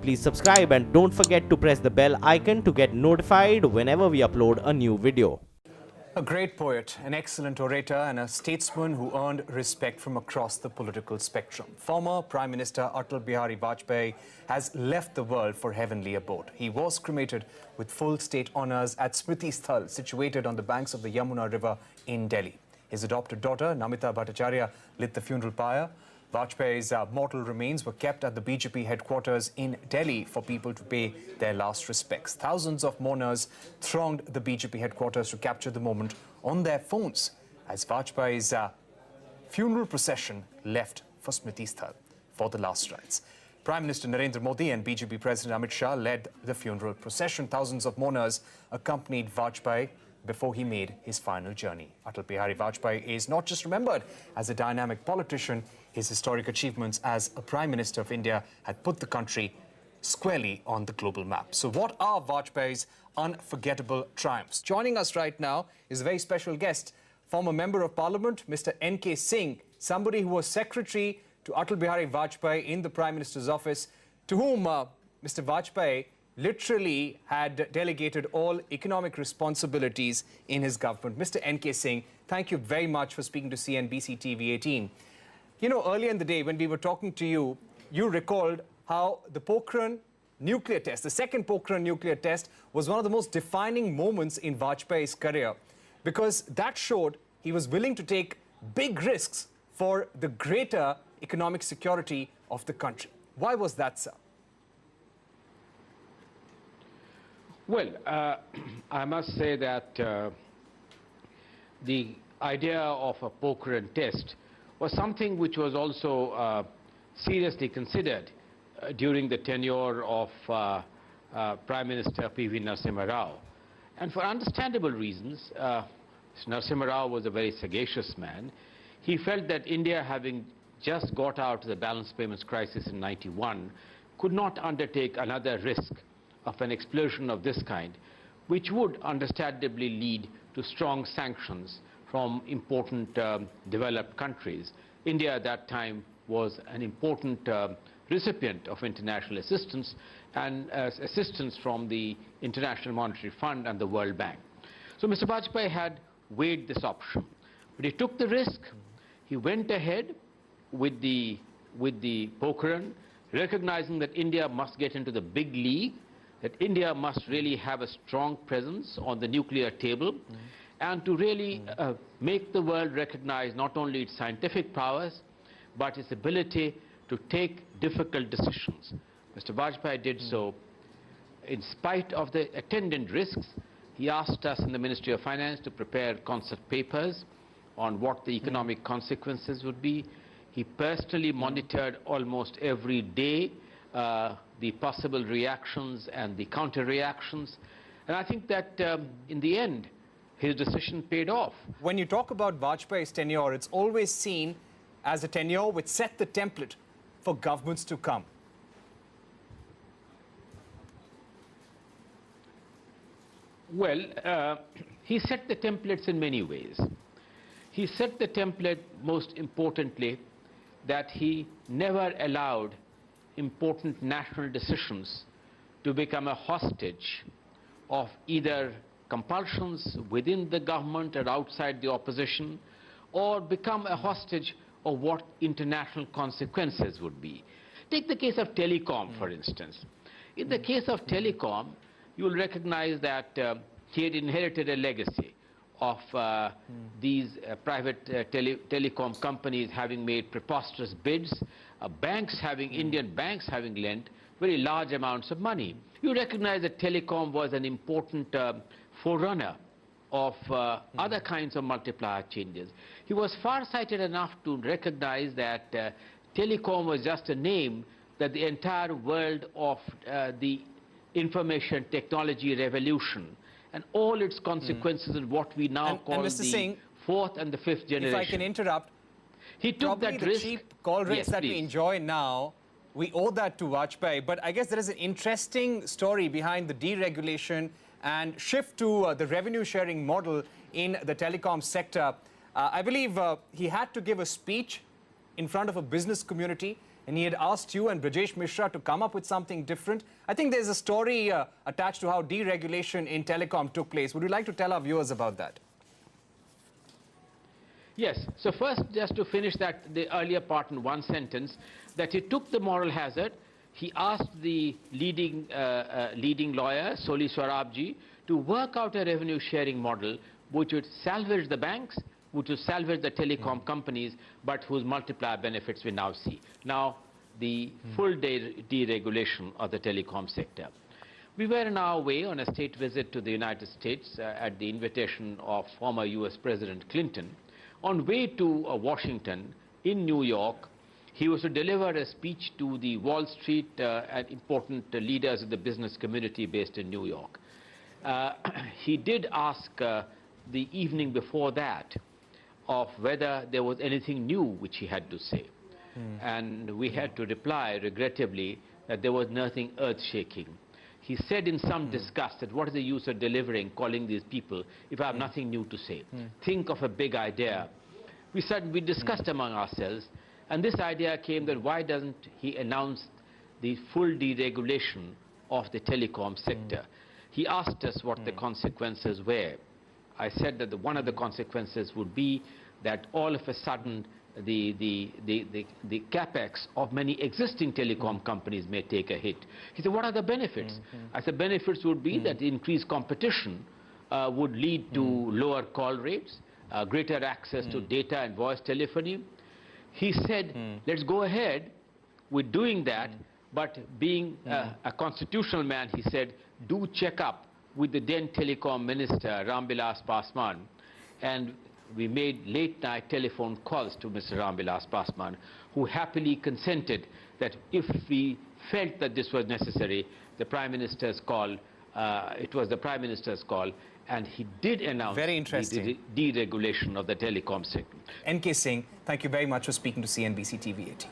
Please subscribe and don't forget to press the bell icon to get notified whenever we upload a new video. A great poet, an excellent orator, and a statesman who earned respect from across the political spectrum. Former Prime Minister Atal Bihari Vajpayee has left the world for heavenly abode. He was cremated with full state honours at Smriti Sthal, situated on the banks of the Yamuna River in Delhi. His adopted daughter, Namita Bhattacharya, lit the funeral pyre. Vajpayee's mortal remains were kept at the BJP headquarters in Delhi for people to pay their last respects. Thousands of mourners thronged the BJP headquarters to capture the moment on their phones as Vajpayee's funeral procession left for Smriti Sthal for the last rites. Prime Minister Narendra Modi and BJP President Amit Shah led the funeral procession. Thousands of mourners accompanied Vajpayee before he made his final journey. Atal Bihari Vajpayee is not just remembered as a dynamic politician. His historic achievements as a Prime Minister of India had put the country squarely on the global map. So what are Vajpayee's unforgettable triumphs? Joining us right now is a very special guest, former Member of Parliament, Mr. LK Singh, somebody who was Secretary to Atal Bihari Vajpayee in the Prime Minister's office, to whom Mr. Vajpayee literally had delegated all economic responsibilities in his government. Mr. LK Singh, thank you very much for speaking to CNBC TV 18. You know, earlier in the day when we were talking to you, you recalled how the Pokhran nuclear test, the second Pokhran nuclear test, was one of the most defining moments in Vajpayee's career, because that showed he was willing to take big risks for the greater economic security of the country. Why was that, sir? Well, I must say that the idea of a Pokhran test was something which was also seriously considered during the tenure of Prime Minister P.V. Narasimha Rao. And for understandable reasons, Narasimha Rao was a very sagacious man. He felt that India, having just got out of the balance payments crisis in '91, could not undertake another risk of an explosion of this kind, which would understandably lead to strong sanctions from important developed countries. India at that time was an important recipient of international assistance and assistance from the International Monetary Fund and the World Bank. So Mr. Vajpayee had weighed this option, but he took the risk. He went ahead with the Pokhran, recognizing that India must get into the big league, that India must really have a strong presence on the nuclear table, and to really make the world recognize not only its scientific prowess, but its ability to take difficult decisions. Mr. Vajpayee did so. In spite of the attendant risks, he asked us in the Ministry of Finance to prepare concept papers on what the economic consequences would be. He personally monitored almost every day the possible reactions and the counter-reactions. And I think that in the end, his decision paid off. When you talk about Vajpayee's tenure, it's always seen as a tenure which set the template for governments to come. Well, he set the templates in many ways. He set the template, most importantly, that he never allowed important national decisions to become a hostage of either compulsions within the government or outside the opposition, or become a hostage of what international consequences would be. Take the case of telecom, for instance. In the case of telecom, you will recognize that he had inherited a legacy of these private telecom companies having made preposterous bids, Indian banks having lent very large amounts of money. You recognize that telecom was an important forerunner of other kinds of multiplier changes. He was far-sighted enough to recognize that telecom was just a name that the entire world of the information technology revolution and all its consequences in what we now call Mr. the Singh, fourth and the fifth generation. If I can interrupt, he took that the risk. cheap call rates that we enjoy now, we owe that to Vajpayee. But I guess there is an interesting story behind the deregulation and shift to the revenue sharing model in the telecom sector. I believe he had to give a speech in front of a business community, and he had asked you and Brajesh Mishra to come up with something different. I think there's a story attached to how deregulation in telecom took place. Would you like to tell our viewers about that? Yes. So first, just to finish that, the earlier part in one sentence, that he took the moral hazard. He asked the leading lawyer, Soli Swarabji, to work out a revenue-sharing model which would salvage the banks, which would salvage the telecom companies, but whose multiplier benefits we now see. Now, the full deregulation of the telecom sector. We were on our way on a state visit to the United States at the invitation of former US President Clinton. On way to Washington, in New York, he was to deliver a speech to the Wall Street and important leaders of the business community based in New York. He did ask the evening before that of whether there was anything new which he had to say. And we had to reply, regrettably, that there was nothing earth-shaking. He said in some disgust that what is the use of delivering, calling these people, if I have nothing new to say? Think of a big idea. We discussed among ourselves, and this idea came that why doesn't he announce the full deregulation of the telecom sector? He asked us what the consequences were. I said that one of the consequences would be that all of a sudden the capex of many existing telecom companies may take a hit. He said, what are the benefits? I said, benefits would be that increased competition would lead to lower call rates, greater access to data and voice telephony. He said, let's go ahead with doing that, but being a constitutional man, he said, do check up with the then telecom minister, Rambilas Pasman, and we made late-night telephone calls to Mr. Rambilas Pasman, who happily consented that if we felt that this was necessary, the Prime Minister's call, it was the Prime Minister's call, and he did announce the deregulation of the telecom sector. NK Singh, thank you very much for speaking to CNBC TV 18.